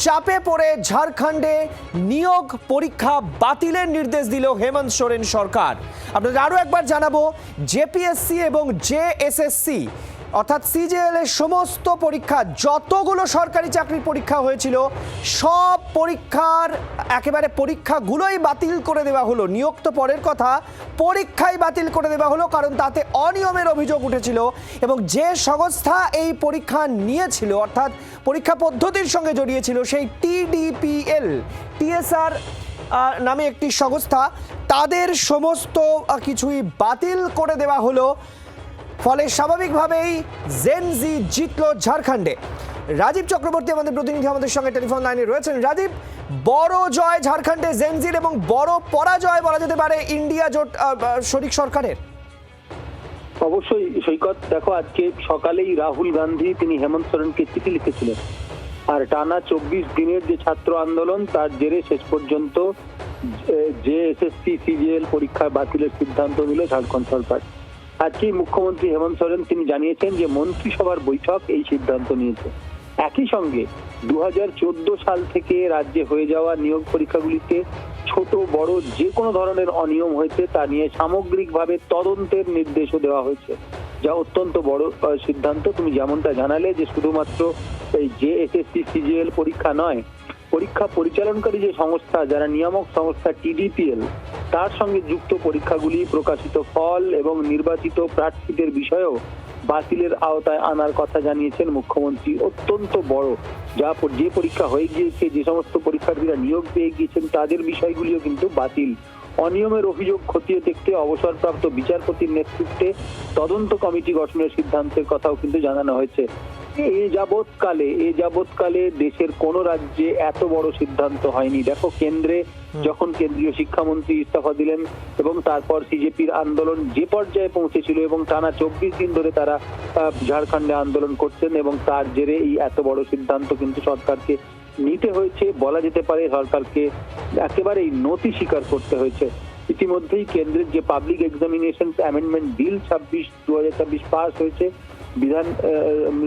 চাপে পড়ে ঝাড়খণ্ডে নিয়োগ পরীক্ষা বাতিলের নির্দেশ দিল হেমন্ত সোরেন সরকার। আপনাদের আরও একবার জানাবো, জেপিএসসি এবং জেএসএসসি অর্থাৎ সিজিএল এর সমস্ত পরীক্ষা, যতগুলো সরকারি চাকরির পরীক্ষা হয়েছিল সব পরীক্ষার একেবারে পরীক্ষাগুলোই বাতিল করে দেওয়া হলো। নিয়োগ তো পরের কথা, পরীক্ষাই বাতিল করে দেওয়া হলো, কারণ তাতে অনিয়মের অভিযোগ উঠেছিল এবং যে সংস্থা এই পরীক্ষা নিয়েছিল অর্থাৎ পরীক্ষা পদ্ধতির সঙ্গে জড়িয়েছিল সেই টিডিপিএল টিএসআর নামে একটি সংস্থা, তাদের সমস্ত কিছুই বাতিল করে দেওয়া হলো। ফলে স্বাভাবিকভাবেই জেনজি জিতল ঝাড়খণ্ডে। রাজীব চক্রবর্তী আমাদের প্রতিনিধি আমাদের সঙ্গে টেলিফোন লাইনে রয়েছেন। রাজীব, বড় জয় ঝাড়খণ্ডে জেনজির এবং বড় পরাজয় বলা যেতে পারে ইন্ডিয়া জোট শরিক সরকারের। অবশ্যই সৈকত, দেখো আজকে সকালেই রাহুল গান্ধী তিনি হেমন্ত সোরেনকে চিঠি লিখেছিলেন, আর টানা 24 দিনের যে ছাত্র আন্দোলন তার জেরে শেষ পর্যন্ত জেএসএসসি সিজিএল পরীক্ষা বাতিলের সিদ্ধান্ত নিল ঝাড়খণ্ড সরকার। আজকে মুখ্যমন্ত্রী হেমন্ত সোরেন তিনি জানিয়েছেন যে মন্ত্রিসভার বৈঠক এই সিদ্ধান্ত নিয়েছে। একই সঙ্গে 2014 সাল থেকে রাজ্যে হয়ে যাওয়া নিয়োগ পরীক্ষাগুলিতে ছোট বড় যে কোনো ধরনের অনিয়ম হয়েছে তা নিয়ে সামগ্রিকভাবে তদন্তের নির্দেশও দেওয়া হয়েছে, যা অত্যন্ত বড় সিদ্ধান্ত। তুমি যেমনটা জানালে যে শুধুমাত্র এই জেএসএসসি সিজিএল পরীক্ষা নয়, পরীক্ষা পরিচালনকারী যে সংস্থা, যারা নিয়ামক সংস্থা টিডিপিএল, তার সঙ্গে যুক্ত পরীক্ষাগুলি প্রকাশিত ফল এবং নির্বাচিত প্রার্থীদের বিষয়েও বাতিলের আওতায় আনার কথা জানিয়েছেন মুখ্যমন্ত্রী। অত্যন্ত বড় যে পরীক্ষা হয়ে গিয়েছে, যে সমস্ত পরীক্ষার্থীরা নিয়োগ পেয়ে গিয়েছেন তাদের বিষয়গুলিও কিন্তু বাতিল। অনিয়মের অভিযোগ খতিয়ে দেখতে অবসরপ্রাপ্ত বিচারপতির নেতৃত্বে তদন্ত কমিটি গঠনের সিদ্ধান্তের কথাও কিন্তু জানানো হয়েছে। এ যাবৎকালে দেশের কোন রাজ্যে এত বড় সিদ্ধান্ত হয়নি। দেখো, কেন্দ্রে যখন কেন্দ্রীয় শিক্ষামন্ত্রী ইস্তফা দিলেন এবং তারপর সিজেপির আন্দোলন যে পর্যায়ে পৌঁছেছিল এবং টানা 24 দিন ধরে তারা ঝাড়খণ্ডে আন্দোলন করছেন এবং তার জেরে এই এত বড় সিদ্ধান্ত কিন্তু সরকারকে নিতে হয়েছে। বলা যেতে পারে সরকারকে একেবারেই নতি স্বীকার করতে হয়েছে। ইতিমধ্যেই কেন্দ্রের যে public examination amendment bill 2026 pass হয়েছে, বিধান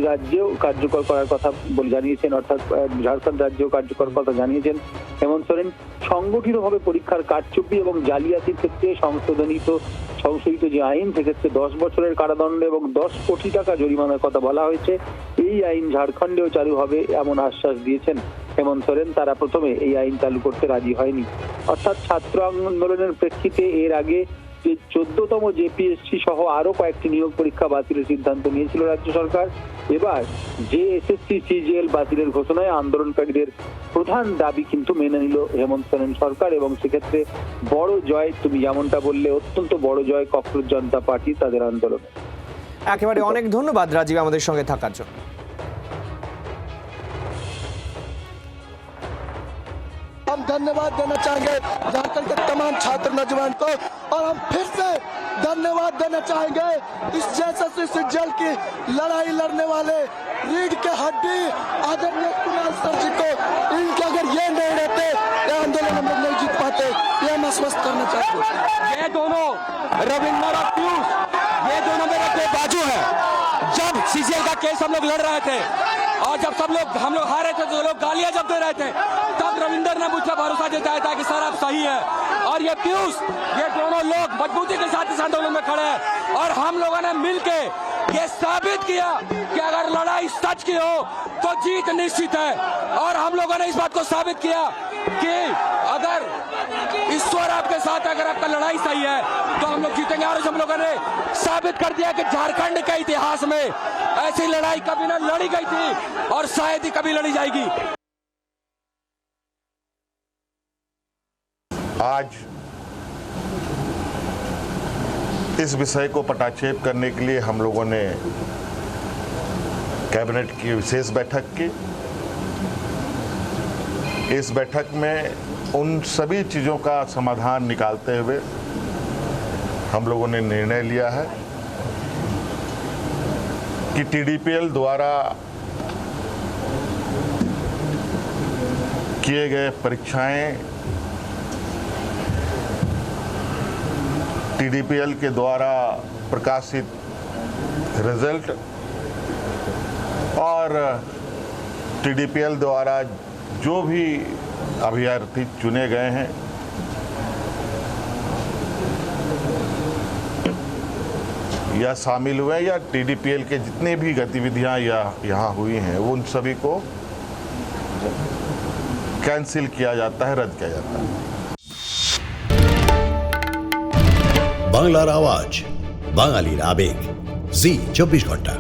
রাজ্যেও কার্যকর করার কথা জানিয়েছেন, অর্থাৎ ঝাড়খণ্ড রাজ্যেও কার্যকর কথা জানিয়েছেন হেমন্ত সোরেন। সংগঠিতভাবে পরীক্ষার কারচুপি এবং জালিয়াতির ক্ষেত্রে সংশোধিত যে আইন, সেক্ষেত্রে 10 বছরের কারাদণ্ড এবং 10 কোটি টাকা জরিমানার কথা বলা হয়েছে। এই আইন ঝাড়খণ্ডেও চালু হবে এমন আশ্বাস দিয়েছেন হেমন্ত সোরেন। তারা প্রথমে এই আইন চালু করতে রাজি হয়নি। অর্থাৎ ছাত্র আন্দোলনের প্রেক্ষিতে এর আগে 14তম জেপিএসসি সহ আরো কয়েকটি নিয়োগ পরীক্ষা বাতিলের সিদ্ধান্ত নিয়েছিল রাজ্য সরকার। এবার জেএসএসসি সিজিএল বাতিলের ঘোষণায় আন্দোলনকারীদের প্রধান দাবি কিন্তু মেনে নিল হেমন্ত সোরেন সরকার এবং সেক্ষেত্রে বড় জয়, তুমি যেমনটা বললে, অত্যন্ত বড় জয় ককরোচ জনতা পার্টি তাদের আন্দোলনে। একেবারে অনেক ধন্যবাদ রাজীব আমাদের সঙ্গে থাকার জন্য। हम धन्यवाद देना चाहेंगे झारखंड के तमाम छात्र नौजवान को, और हम फिर से धन्यवाद देना चाहेंगे इस जैसे सिज्जल की लड़ाई लड़ने वाले रीढ़ के हड्डी आदरणीय कुणाल सर जी को। इनके अगर ये नहीं रहते ये आंदोलन हम लोग नहीं जीत पाते, ये हम आश्वस्त करना चाहते हैं। ये दोनों रविंदर और पीयूष, ये दोनों मेरे दो बाजू है। जब सीसीएल का केस हम लोग लड़ रहे थे और जब हम लोग हारे थे तो लोग गालियां जब दे रहे थे, तब रविंदर ने मुझे भरोसा जताया था कि सर आप सही है। और ये पीयूष, ये दोनों लोग मजबूती के साथ इस आंदोलन में खड़े हैं और हम लोगों ने मिलके ये साबित किया कि अगर लड़ाई सच की हो तो जीत निश्चित है। और हम लोगों ने इस बात को साबित किया कि अगर ईश्वर आपके साथ, अगर आपका लड़ाई सही है तो हम लोग जीतेंगे। और हम लोगों ने साबित कर दिया कि झारखंड के इतिहास में ऐसी लड़ाई कभी न लड़ी गई थी और शायद ही कभी लड़ी जाएगी। आज इस विषय को पटाक्षेप करने के लिए हम लोगों ने कैबिनेट की विशेष बैठक की। इस बैठक में उन सभी चीज़ों का समाधान निकालते हुए हम लोगों ने निर्णय लिया है कि टीडीपीएल द्वारा किए गए परीक्षाएं टीडीपीएल के द्वारा प्रकाशित रिजल्ट और टीडीपीएल द्वारा जो भी अभ्यर्थी चुने गए हैं या शामिल हुए या टीडीपीएल के जितने भी गतिविधियां यहाँ हुई हैं उन सभी को कैंसिल किया जाता है, रद्द किया जाता है। বাংলার আওয়াজ, বাঙালির আবেগ, জি 24 ঘন্টা।